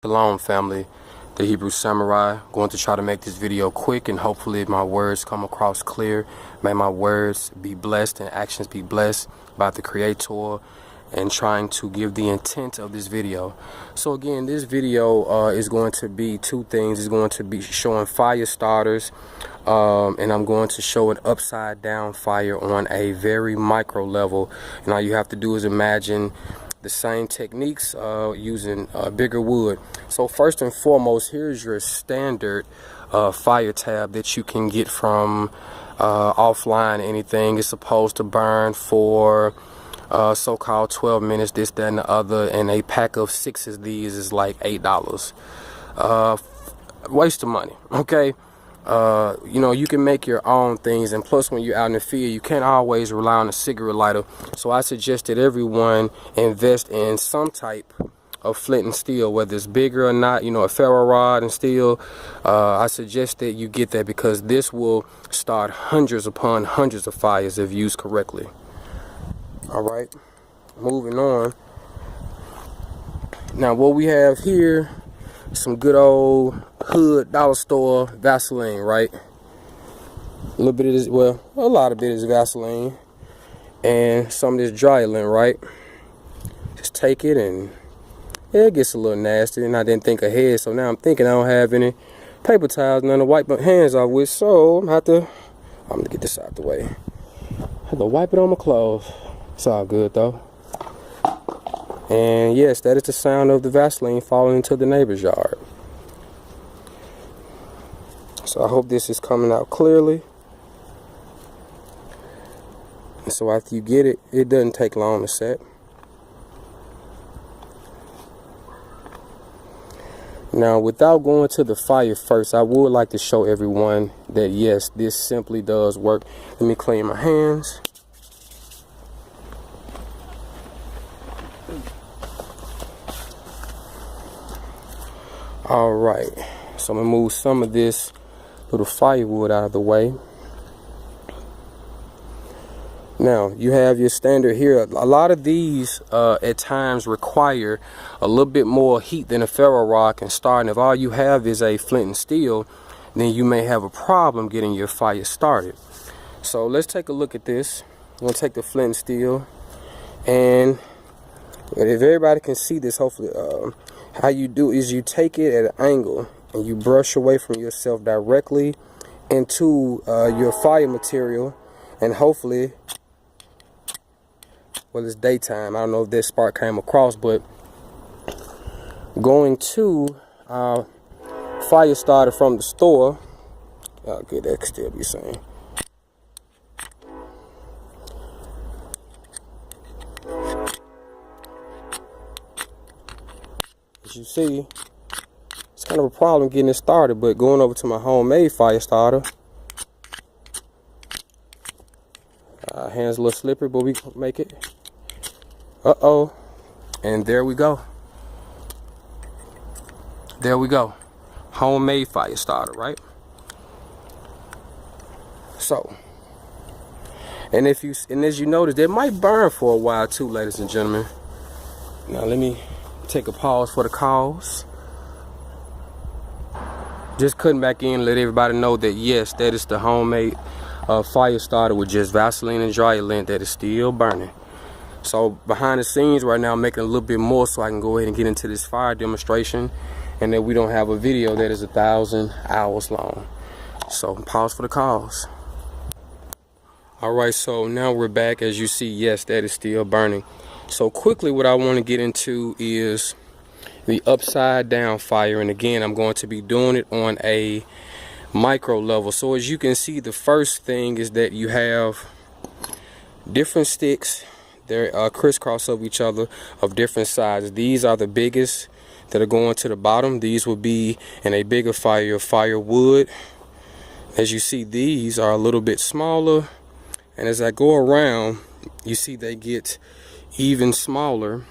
Shalom family, the Hebrew Samurai. Going to try to make this video quick and hopefully my words come across clear. May my words be blessed and actions be blessed by the Creator, and trying to give the intent of this video. So again, this video is going to be two things. It's going to be showing fire starters, and I'm going to show an upside down fire on a very micro level. And all you have to do is imagine the same techniques using bigger wood. So first and foremost, here's your standard fire tab that you can get from offline. Anything is supposed to burn for so-called 12 minutes, this, that, and the other, and a pack of 6 of these is like $8. Waste of money, okay? You know, you can make your own things, and plus when you're out in the field, you can't always rely on a cigarette lighter. So I suggest that everyone invest in some type of flint and steel, whether it's bigger or not, you know, a ferro rod and steel. I suggest that you get that because this will start hundreds upon hundreds of fires if used correctly. All right, moving on. Now what we have here, some good old hood dollar store Vaseline, right? A little bit of this, well, a lot of it is Vaseline, and some of this dry lint, right? Just take it, and yeah, it gets a little nasty, and I didn't think ahead, so now I'm thinking I don't have any paper towels, none to wipe my hands off with, so I'm gonna get this out the way. I have to wipe it on my clothes. It's all good though. And yes, that is the sound of the Vaseline falling into the neighbor's yard. So I hope this is coming out clearly. And so after you get it, it doesn't take long to set. Now, without going to the fire first, I would like to show everyone that yes, this simply does work. Let me clean my hands. All right, so I'm gonna move some of this little firewood out of the way. Now you have your standard here. A lot of these at times require a little bit more heat than a ferro rod can start, and if all you have is a flint and steel, then you may have a problem getting your fire started. So let's take a look at this. I'm gonna take the flint and steel, and if everybody can see this, hopefully, how you do is you take it at an angle and you brush away from yourself directly into your fire material, and hopefully, well, it's daytime, I don't know if this spark came across, but going to fire starter from the store, okay, that can still be seen. As you see, it's kind of a problem getting it started, but going over to my homemade fire starter, hands a little slippery, but we make it. Uh-oh, and there we go. There we go. Homemade fire starter, right? So, and as you notice, it might burn for a while too, ladies and gentlemen. Now let me take a pause for the cause. Just cutting back in, let everybody know that yes, that is the homemade fire starter with just Vaseline and dry lint that is still burning. So behind the scenes right now, I'm making a little bit more so I can go ahead and get into this fire demonstration, and that we don't have a video that is 1,000 hours long. So pause for the cause. All right, so now we're back. As you see, yes, that is still burning. So quickly, what I want to get into is the upside down fire, and again, I'm going to be doing it on a micro level. So as you can see, the first thing is that you have different sticks. They're crisscross of each other of different sizes. These are the biggest that are going to the bottom. These will be in a bigger fire, firewood. As you see, these are a little bit smaller, and as I go around, you see they get even smaller.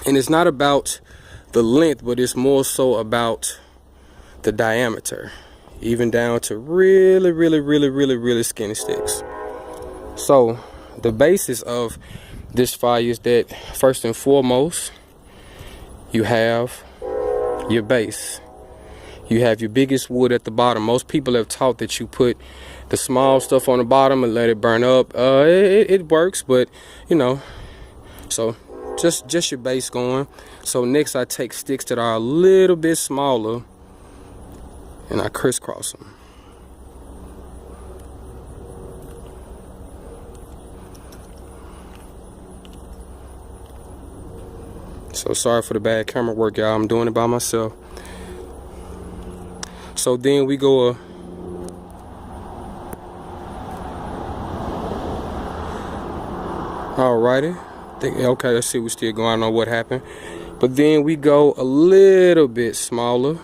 And it's not about the length, but it's more so about the diameter, even down to really skinny sticks. So the basis of this fire is that first and foremost, you have your base. You have your biggest wood at the bottom. Most people have taught that you put the small stuff on the bottom and let it burn up. It works, but you know, so just your base going. So next I take sticks that are a little bit smaller and I crisscross them. So sorry for the bad camera work, y'all. I'm doing it by myself. So then we go alrighty. Okay, let's see, we're still going. I don't know what happened. But then we go a little bit smaller.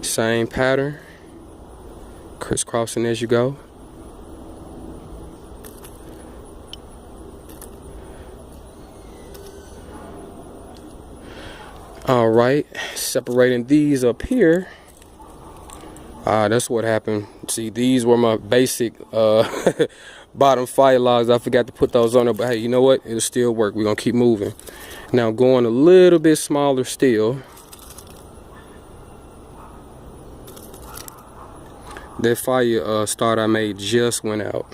Same pattern. Crisscrossing as you go. All right, separating these up here. That's what happened. See, these were my basic bottom fire logs. I forgot to put those on there, but hey, you know what? It'll still work. We're gonna keep moving. Now going a little bit smaller still. That fire start I made just went out.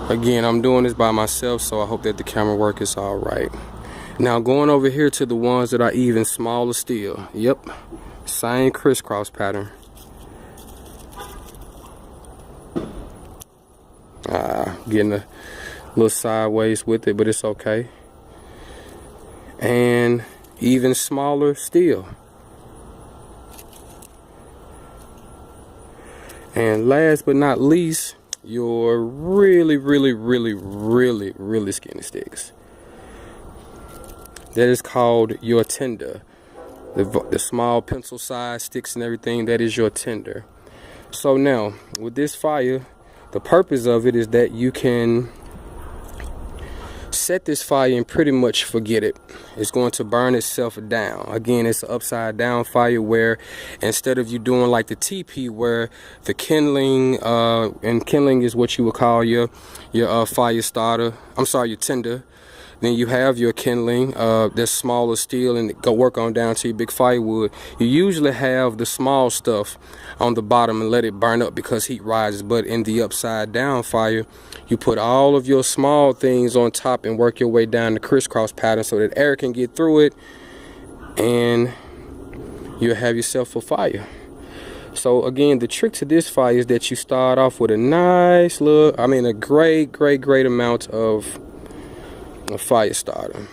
Again, I'm doing this by myself, so I hope that the camera work is all right. Now going over here to the ones that are even smaller still. Yep, same crisscross pattern. Getting a little sideways with it, but it's okay. And even smaller still. And last but not least, your really skinny sticks. That is called your tinder. The small pencil size sticks and everything, that is your tinder. So now with this fire, the purpose of it is that you can set this fire and pretty much forget it. It's going to burn itself down. Again, it's an upside down fire where instead of you doing like the TP where the kindling, and kindling is what you would call your fire starter. I'm sorry, your tinder. Then you have your kindling that's smaller steel and go work on down to your big firewood. You usually have the small stuff on the bottom and let it burn up because heat rises. But in the upside down fire, you put all of your small things on top and work your way down the crisscross pattern so that air can get through it and you'll have yourself a fire. So again, the trick to this fire is that you start off with a nice little, a great amount of a fire starter.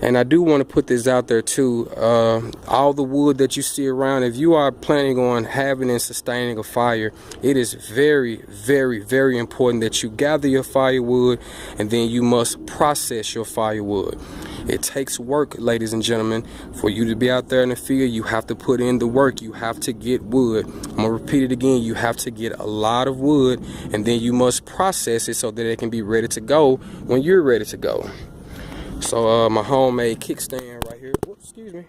And I do want to put this out there too, all the wood that you see around, if you are planning on having and sustaining a fire, it is very important that you gather your firewood and then you must process your firewood. It takes work, ladies and gentlemen. For you to be out there in the field, you have to put in the work. You have to get wood. I'm gonna repeat it again. You have to get a lot of wood and then you must process it so that it can be ready to go when you're ready to go. So my homemade kickstand right here. Whoops, excuse me.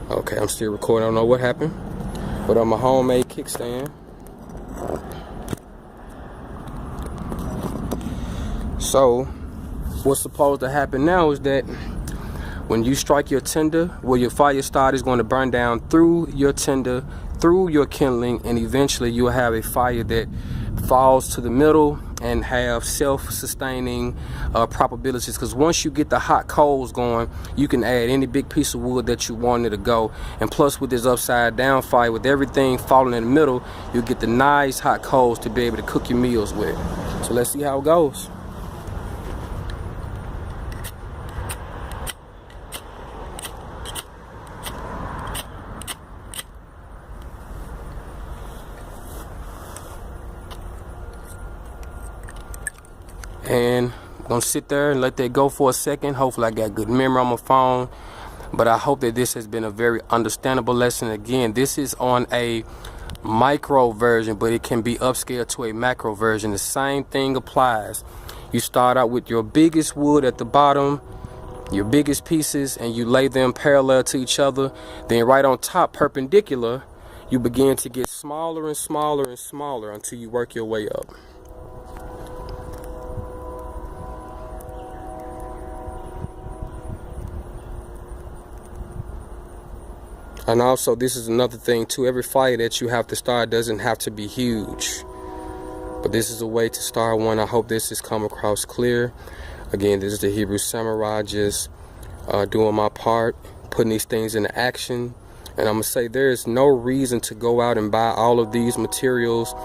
Okay, I'm still recording. I don't know what happened. But my homemade kickstand. So what's supposed to happen now is that when you strike your tinder, well, your fire start is going to burn down through your tinder, through your kindling, and eventually you'll have a fire that falls to the middle and have self-sustaining probabilities, because once you get the hot coals going, you can add any big piece of wood that you want it to go. And plus with this upside down fire, with everything falling in the middle, you'll get the nice hot coals to be able to cook your meals with. So let's see how it goes. And I'm gonna sit there and let that go for a second. Hopefully I got good memory on my phone, but I hope that this has been a very understandable lesson. Again, this is on a micro version, but it can be upscaled to a macro version. The same thing applies. You start out with your biggest wood at the bottom, your biggest pieces, and you lay them parallel to each other. Then right on top, perpendicular, you begin to get smaller and smaller and smaller until you work your way up. And also, this is another thing too, every fire that you have to start doesn't have to be huge, but this is a way to start one. I hope this has come across clear. Again, this is the Hebrew Samurai, just doing my part, putting these things into action. And I'm gonna say there is no reason to go out and buy all of these materials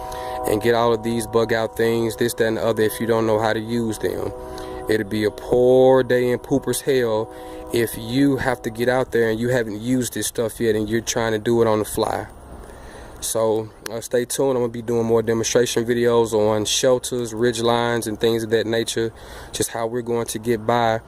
and get all of these bug out things, this, that, and the other, if you don't know how to use them. It'll be a poor day in pooper's hell if you have to get out there and you haven't used this stuff yet and you're trying to do it on the fly. So stay tuned. I'm gonna be doing more demonstration videos on shelters, ridge lines, and things of that nature, just how we're going to get by